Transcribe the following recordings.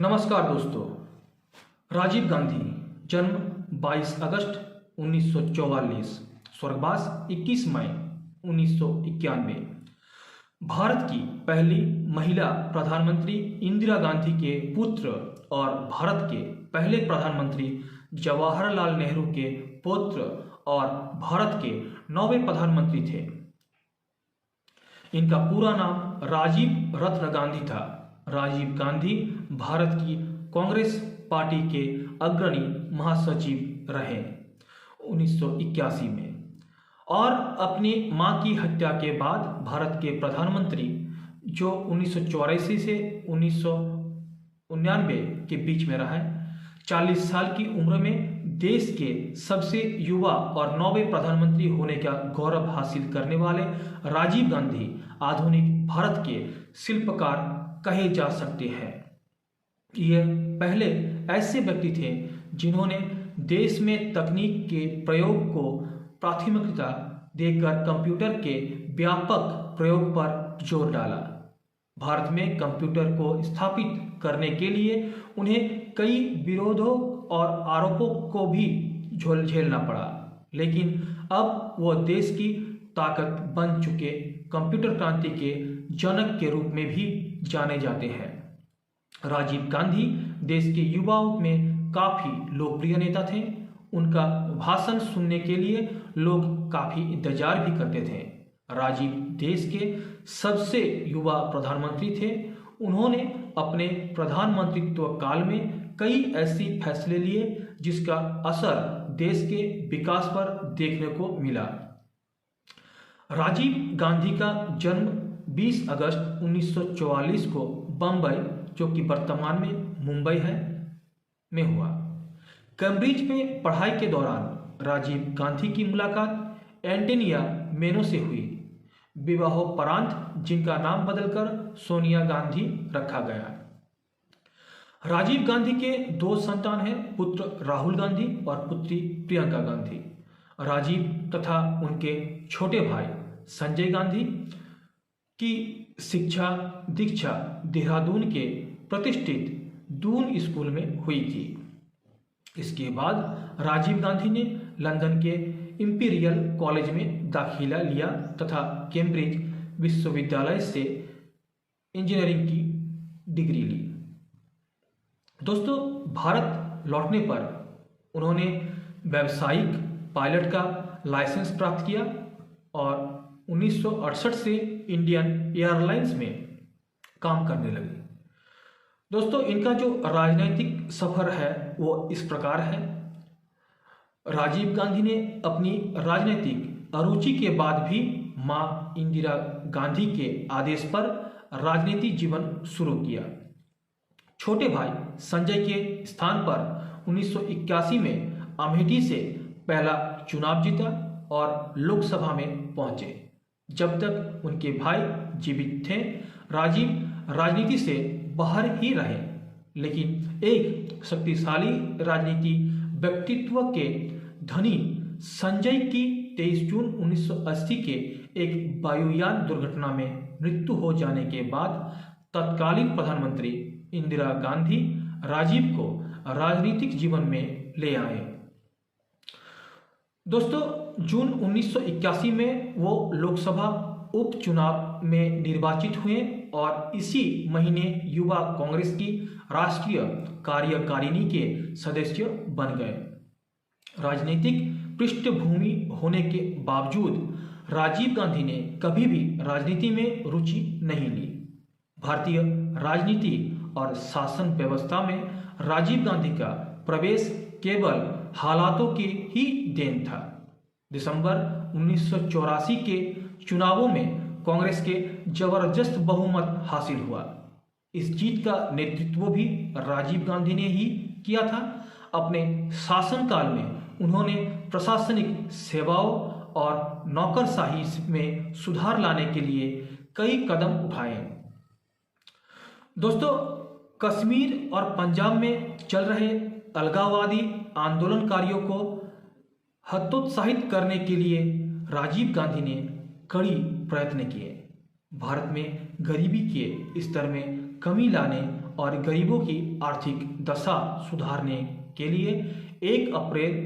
नमस्कार दोस्तों। राजीव गांधी जन्म 22 अगस्त 1944, स्वर्गवास 21 मई 1991। भारत की पहली महिला प्रधानमंत्री इंदिरा गांधी के पुत्र और भारत के पहले प्रधानमंत्री जवाहरलाल नेहरू के पुत्र और भारत के 9वें प्रधानमंत्री थे। इनका पूरा नाम राजीव रत्न गांधी था। राजीव गांधी भारत की कांग्रेस पार्टी के अग्रणी महासचिव रहे 1981 में और अपनी मां की हत्या के बाद भारत के प्रधानमंत्री जो 1984 से 1999 के बीच में रहे, 40 साल की उम्र में देश के सबसे युवा और 9वें प्रधानमंत्री होने का गौरव हासिल करने वाले राजीव गांधी आधुनिक भारत के शिल्पकार कहे जा सकते हैं। ये पहले ऐसे व्यक्ति थे जिन्होंने देश में तकनीक के प्रयोग को प्राथमिकता देकर कंप्यूटर के व्यापक प्रयोग पर जोर डाला। भारत में कंप्यूटर को स्थापित करने के लिए उन्हें कई विरोधों और आरोपों को भी झेलना पड़ा, लेकिन अब वह देश की ताकत बन चुके कंप्यूटर क्रांति के जनक के रूप में भी जाने जाते हैं। राजीव गांधी देश के युवाओं में काफी लोकप्रिय नेता थे। उनका भाषण सुनने के लिए लोग काफी इंतजार भी करते थे। राजीव देश के सबसे युवा प्रधानमंत्री थे। उन्होंने अपने प्रधानमंत्रित्व काल में कई ऐसे फैसले लिए जिसका असर देश के विकास पर देखने को मिला। राजीव गांधी का जन्म 20 अगस्त 1944 को बम्बई, जो कि वर्तमान में मुंबई है, में हुआ। कैम्ब्रिज में पढ़ाई के दौरान राजीव गांधी की मुलाकात एंटोनिया मेनो से हुई। विवाहोपरांत जिनका नाम बदलकर सोनिया गांधी रखा गया। राजीव गांधी के 2 संतान हैं, पुत्र राहुल गांधी और पुत्री प्रियंका गांधी। राजीव तथा उनके छोटे भाई संजय गांधी की शिक्षा दीक्षा देहरादून के प्रतिष्ठित दून स्कूल में हुई थी। इसके बाद राजीव गांधी ने लंदन के इंपीरियल कॉलेज में दाखिला लिया तथा कैम्ब्रिज विश्वविद्यालय से इंजीनियरिंग की डिग्री ली। दोस्तों, भारत लौटने पर उन्होंने व्यावसायिक पायलट का लाइसेंस प्राप्त किया और 1968 से इंडियन एयरलाइंस में काम करने लगे। दोस्तों, इनका जो राजनीतिक सफर है वो इस प्रकार है। राजीव गांधी ने अपनी राजनीतिक अरुचि के बाद भी मां इंदिरा गांधी के आदेश पर राजनीतिक जीवन शुरू किया। छोटे भाई संजय के स्थान पर 1981 में अमेठी से पहला चुनाव जीता और लोकसभा में पहुंचे। जब तक उनके भाई जीवित थे, राजीव राजनीति से बाहर ही रहे, लेकिन एक शक्तिशाली राजनीति व्यक्तित्व के धनी संजय की 23 जून 1980 के एक वायुयान दुर्घटना में मृत्यु हो जाने के बाद तत्कालीन प्रधानमंत्री इंदिरा गांधी राजीव को राजनीतिक जीवन में ले आए। दोस्तों, जून 1981 में वो लोकसभा उपचुनाव में निर्वाचित हुए और इसी महीने युवा कांग्रेस की राष्ट्रीय कार्यकारिणी के सदस्य बन गए। राजनीतिक पृष्ठभूमि होने के बावजूद राजीव गांधी ने कभी भी राजनीति में रुचि नहीं ली। भारतीय राजनीति और शासन व्यवस्था में राजीव गांधी का प्रवेश केवल हालातों की ही देन था। दिसंबर 1984 के चुनावों में कांग्रेस के जबरदस्त बहुमत हासिल हुआ। इस जीत का नेतृत्व भी राजीव गांधी ने ही किया था। अपने शासनकाल में उन्होंने प्रशासनिक सेवाओं और नौकरशाही में सुधार लाने के लिए कई कदम उठाए। दोस्तों, कश्मीर और पंजाब में चल रहे अलगाववादी आंदोलनकारियों को हतोत्साहित करने के लिए राजीव गांधी ने कड़ी प्रयत्न किए। भारत में गरीबी के स्तर में कमी लाने और गरीबों की आर्थिक दशा सुधारने के लिए 1 अप्रैल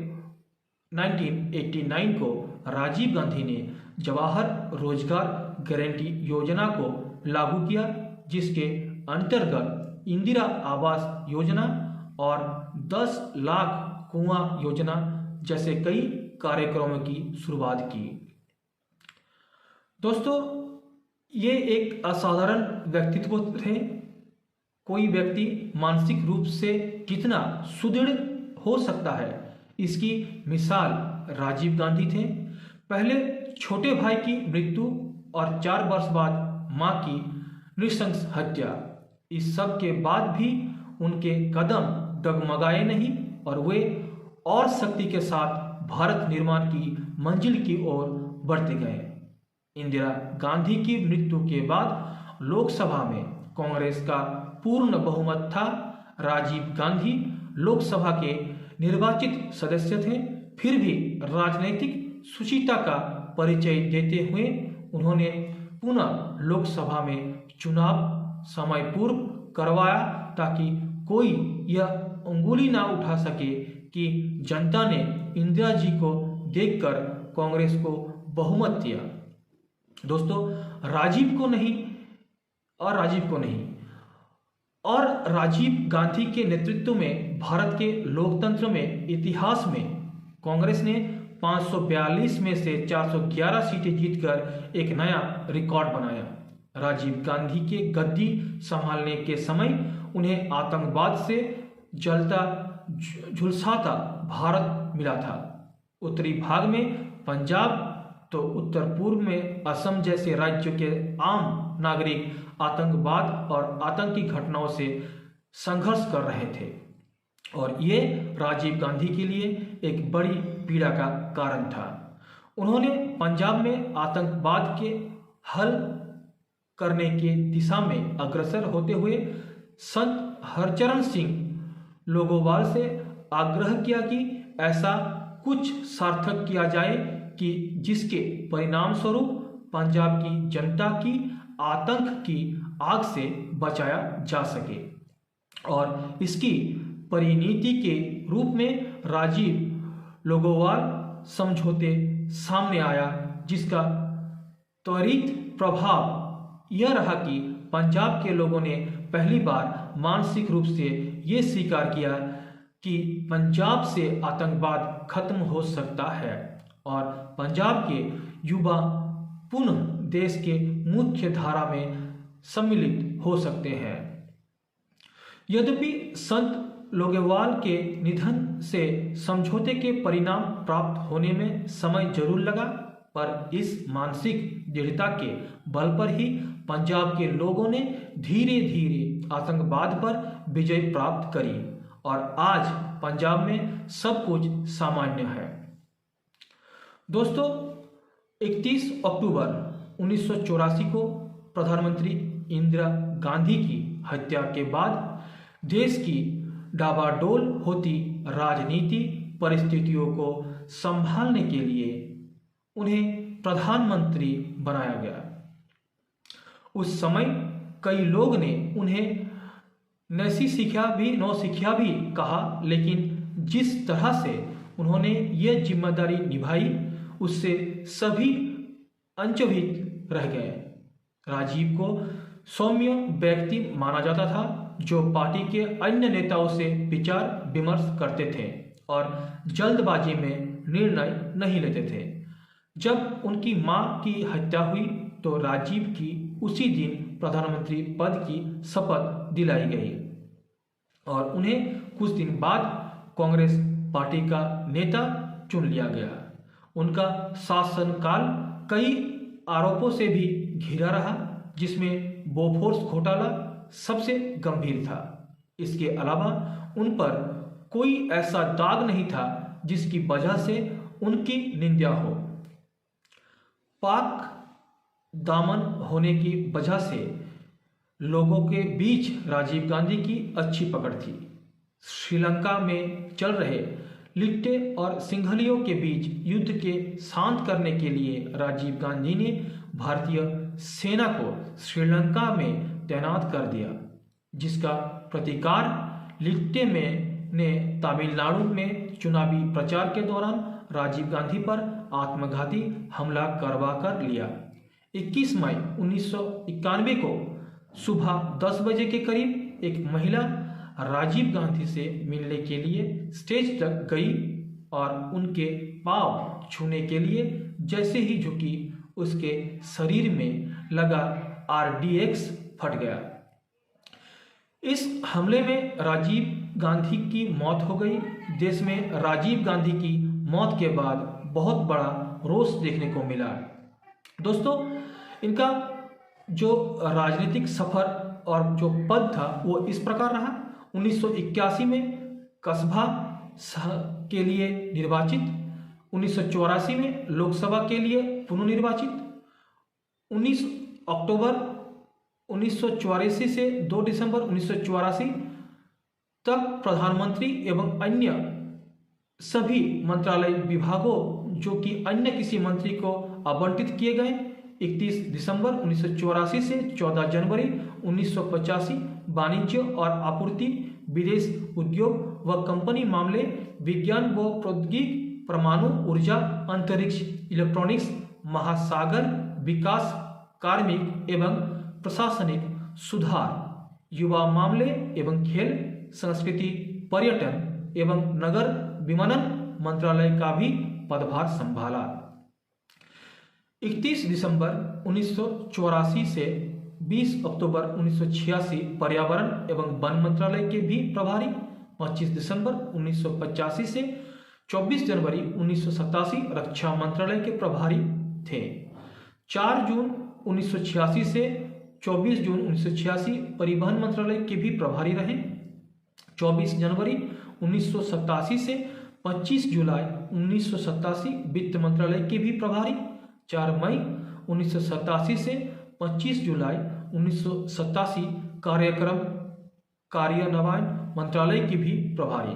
1989 को राजीव गांधी ने जवाहर रोजगार गारंटी योजना को लागू किया, जिसके अंतर्गत इंदिरा आवास योजना और 10 लाख कुआं योजना जैसे कई कार्यक्रमों की शुरुआत की। दोस्तों, ये एक असाधारण व्यक्तित्व थे। कोई व्यक्ति मानसिक रूप से कितना सुदृढ़ हो सकता है, इसकी मिसाल राजीव गांधी थे। पहले छोटे भाई की मृत्यु और 4 वर्ष बाद मां की नृशंस हत्या, इस सब के बाद भी उनके कदम डगमगाए नहीं और वे और शक्ति के साथ भारत निर्माण की मंजिल की ओर बढ़ते गए। इंदिरा गांधी की मृत्यु के बाद लोकसभा में कांग्रेस का पूर्ण बहुमत था। राजीव गांधी लोकसभा के निर्वाचित सदस्य थे, फिर भी राजनीतिक सुचिता का परिचय देते हुए उन्होंने पुनः लोकसभा में चुनाव समय पूर्व करवाया, ताकि कोई यह अंगुली ना उठा सके कि जनता ने इंदिरा जी को देखकर कांग्रेस को बहुमत दिया। दोस्तों, राजीव गांधी के नेतृत्व में भारत के लोकतंत्र में इतिहास में कांग्रेस ने 542 में से 411 सीटें जीतकर एक नया रिकॉर्ड बनाया। राजीव गांधी के गद्दी संभालने के समय उन्हें आतंकवाद से जलता झुलसाता भारत मिला था। उत्तरी भाग में पंजाब तो उत्तर पूर्व में असम जैसे राज्यों के आम नागरिक आतंकवाद और आतंकी घटनाओं से संघर्ष कर रहे थे और ये राजीव गांधी के लिए एक बड़ी पीड़ा का कारण था। उन्होंने पंजाब में आतंकवाद के हल करने के दिशा में अग्रसर होते हुए संत हरचरण सिंह लोगोवाल से आग्रह किया कि ऐसा कुछ सार्थक किया जाए कि जिसके परिणाम स्वरूप पंजाब की जनता की आतंक की आग से बचाया जा सके, और इसकी परिणति के रूप में राजीव लोगोवाल समझौते सामने आया, जिसका त्वरित प्रभाव यह रहा कि पंजाब के लोगों ने पहली बार मानसिक रूप से ये स्वीकार किया कि पंजाब से आतंकवाद खत्म हो सकता है और पंजाब के युवा पुनः देश के मुख्य धारा में सम्मिलित हो सकते हैं। यद्यपि संत लोगोवाल के निधन से समझौते के परिणाम प्राप्त होने में समय जरूर लगा, पर इस मानसिक दृढ़ता के बल पर ही पंजाब के लोगों ने धीरे धीरे आतंकवाद पर विजय प्राप्त करी और आज पंजाब में सब कुछ सामान्य है। दोस्तों, 31 अक्टूबर 1984 को प्रधानमंत्री इंदिरा गांधी की हत्या के बाद देश की डाबाडोल होती राजनीति परिस्थितियों को संभालने के लिए उन्हें प्रधानमंत्री बनाया गया। उस समय कई लोग ने उन्हें नौसिखिया भी कहा, लेकिन जिस तरह से उन्होंने ये जिम्मेदारी निभाई उससे सभी अचंभित रह गए। राजीव को सौम्य व्यक्ति माना जाता था, जो पार्टी के अन्य नेताओं से विचार विमर्श करते थे और जल्दबाजी में निर्णय नहीं लेते थे। जब उनकी मां की हत्या हुई तो राजीव की उसी दिन प्रधानमंत्री पद की शपथ दिलाई गई और उन्हें कुछ दिन बाद कांग्रेस पार्टी का नेता चुन लिया गया। उनका शासनकाल कई आरोपों से भी घिरा रहा, जिसमें बोफोर्स घोटाला सबसे गंभीर था। इसके अलावा उन पर कोई ऐसा दाग नहीं था जिसकी वजह से उनकी निंदा हो। पाक दामन होने की वजह से लोगों के बीच राजीव गांधी की अच्छी पकड़ थी। श्रीलंका में चल रहे लिट्टे और सिंघलियों के बीच युद्ध के शांत करने के लिए राजीव गांधी ने भारतीय सेना को श्रीलंका में तैनात कर दिया, जिसका प्रतिकार लिट्टे में ने तमिलनाडु में चुनावी प्रचार के दौरान राजीव गांधी पर आत्मघाती हमला करवा कर लिया। 21 मई 1991 को सुबह 10 बजे के करीब एक महिला राजीव गांधी से मिलने के लिए स्टेज तक गई और उनके पांव छूने के लिए जैसे ही झुकी, उसके शरीर में लगा RDX फट गया। इस हमले में राजीव गांधी की मौत हो गई। देश में राजीव गांधी की मौत के बाद बहुत बड़ा रोष देखने को मिला। दोस्तों, इनका जो राजनीतिक सफर और जो पद था वो इस प्रकार रहा। 1981 में कस्बा के लिए निर्वाचित, 1984 में लोकसभा के लिए पुनर्निर्वाचित, 19 अक्टूबर 1984 से 2 दिसंबर 1984 तक प्रधानमंत्री एवं अन्य सभी मंत्रालय विभागों जो कि अन्य किसी मंत्री को आवंटित किए गए। 31 दिसंबर 1984 से 14 जनवरी 1985 वाणिज्य और आपूर्ति, विदेश, उद्योग व कंपनी मामले, विज्ञान व प्रौद्योगिकी, परमाणु ऊर्जा, अंतरिक्ष, इलेक्ट्रॉनिक्स, महासागर विकास, कार्मिक एवं प्रशासनिक सुधार, युवा मामले एवं खेल, संस्कृति, पर्यटन एवं नगर विमानन मंत्रालय का भी पदभार संभाला। 31 दिसंबर 1984 से 20 अक्टूबर 1986 पर्यावरण एवं वन मंत्रालय के भी प्रभारी, 25 दिसंबर 1985 से 24 जनवरी 1987 रक्षा मंत्रालय के प्रभारी थे। 4 जून 1986 से 24 जून 1986 परिवहन मंत्रालय के भी प्रभारी रहे। 24 जनवरी 1987 से 25 जुलाई 1987 वित्त मंत्रालय के भी प्रभारी। 4 मई 1987 से 25 जुलाई 1987 कार्यक्रम कार्यान्वयन मंत्रालय के भी प्रभारी।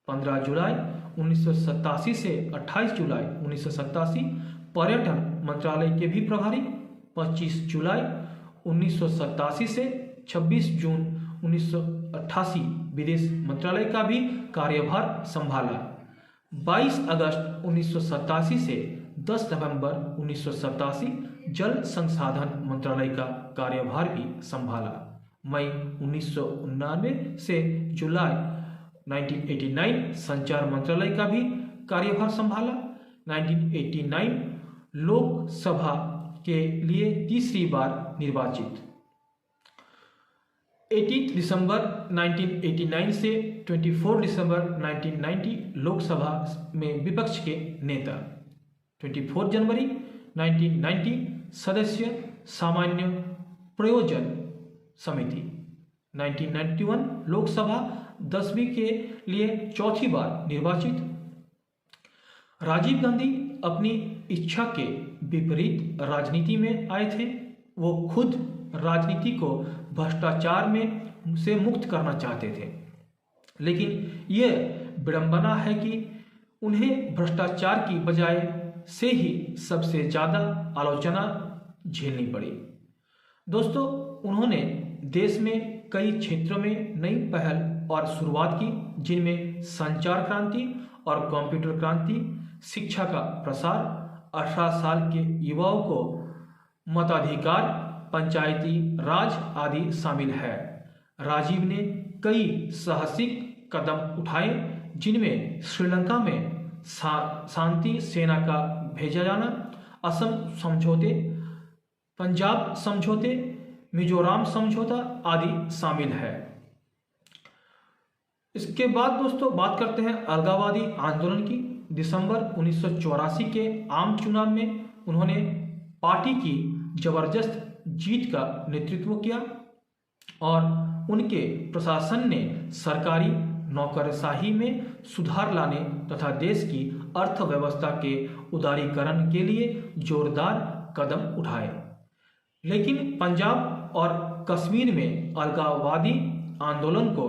15 जुलाई 1987 से 28 जुलाई 1987 पर्यटन मंत्रालय के भी प्रभारी। 25 जुलाई 1987 से 26 जून 1988 विदेश मंत्रालय का भी कार्यभार संभाला। 22 अगस्त 1987 से 10 नवंबर 1987 जल संसाधन मंत्रालय का कार्यभार भी संभाला। मई 1989 से जुलाई 1989 संचार मंत्रालय का भी कार्यभार संभाला। 1989 लोकसभा के लिए तीसरी बार निर्वाचित। 18 दिसंबर 1989 से 24 दिसंबर 1990 लोकसभा में विपक्ष के नेता। 24 जनवरी 1990 सदस्य सामान्य प्रयोजन समिति। 1991 लोकसभा 10वीं के लिए चौथी बार निर्वाचित। राजीव गांधी अपनी इच्छा के विपरीत राजनीति में आए थे। वो खुद राजनीति को भ्रष्टाचार में से मुक्त करना चाहते थे, लेकिन यह विडंबना है कि उन्हें भ्रष्टाचार की बजाय से ही सबसे ज़्यादा आलोचना झेलनी पड़ी। दोस्तों, उन्होंने देश में कई क्षेत्रों में नई पहल और शुरुआत की, जिनमें संचार क्रांति और कंप्यूटर क्रांति, शिक्षा का प्रसार, 18 साल के युवाओं को मताधिकार, पंचायती राज आदि शामिल है। राजीव ने कई साहसिक कदम उठाए, जिनमें श्रीलंका में शांति सेना का भेजा जाना, असम समझौते, पंजाब समझौते, मिजोरम समझौता आदि शामिल है। इसके बाद दोस्तों बात करते हैं अलगाववादी आंदोलन की। दिसंबर 1984 के आम चुनाव में उन्होंने पार्टी की जबरदस्त जीत का नेतृत्व किया और उनके प्रशासन ने सरकारी नौकरशाही में सुधार लाने तथा देश की अर्थव्यवस्था के उदारीकरण के लिए जोरदार कदम उठाए। लेकिन पंजाब और कश्मीर में अलगाववादी आंदोलन को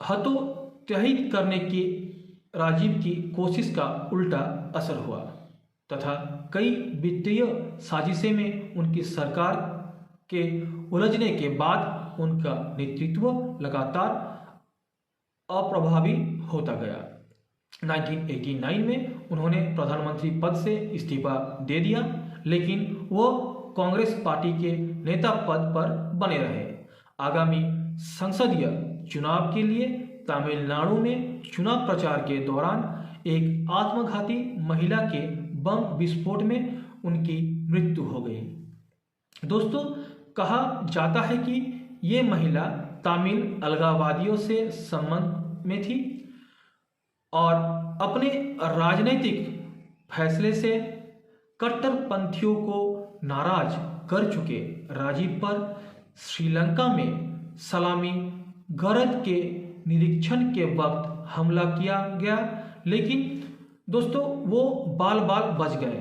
हतोत्साहित करने की राजीव की कोशिश का उल्टा असर हुआ तथा कई वित्तीय साजिशें में उनकी सरकार के उलझने के बाद उनका नेतृत्व लगातार अप्रभावी होता गया। 1989 में उन्होंने प्रधानमंत्री पद से इस्तीफा दे दिया, लेकिन वो कांग्रेस पार्टी के नेता पद पर बने रहे। आगामी संसदीय चुनाव के लिए तमिलनाडु में चुनाव प्रचार के दौरान एक आत्मघाती महिला के बम विस्फोट में उनकी मृत्यु हो गई। दोस्तों, कहा जाता है कि ये महिला तमिल अलगाववादियों से संबंध में थी और अपने राजनीतिक फैसले से कट्टरपंथियों को नाराज कर चुके राजीव पर श्रीलंका में सलामी गरज के निरीक्षण के वक्त हमला किया गया, लेकिन दोस्तों वो बाल बाल बच गए।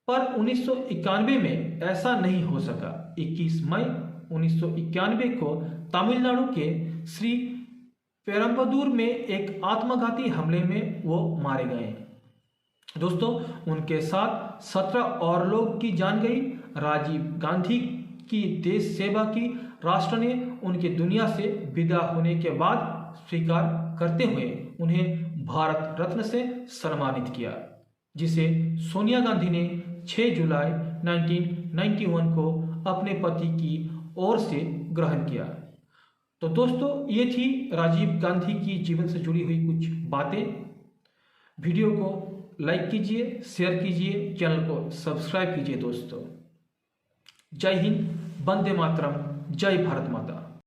पर 1991 में ऐसा नहीं हो सका। 21 मई 1991 को तमिलनाडु के श्री पेरम्बदूर में एक आत्मघाती हमले में वो मारे गए। दोस्तों, उनके साथ 17 और लोग की जान गई। राजीव गांधी की देश सेवा की राष्ट्र ने उनके दुनिया से विदा होने के बाद स्वीकार करते हुए उन्हें भारत रत्न से सम्मानित किया, जिसे सोनिया गांधी ने 6 जुलाई 1991 को अपने पति की ओर से ग्रहण किया। तो दोस्तों, ये थी राजीव गांधी की जीवन से जुड़ी हुई कुछ बातें। वीडियो को लाइक कीजिए, शेयर कीजिए, चैनल को सब्सक्राइब कीजिए। दोस्तों, जय हिंद, वंदे मातरम, जय भारत माता।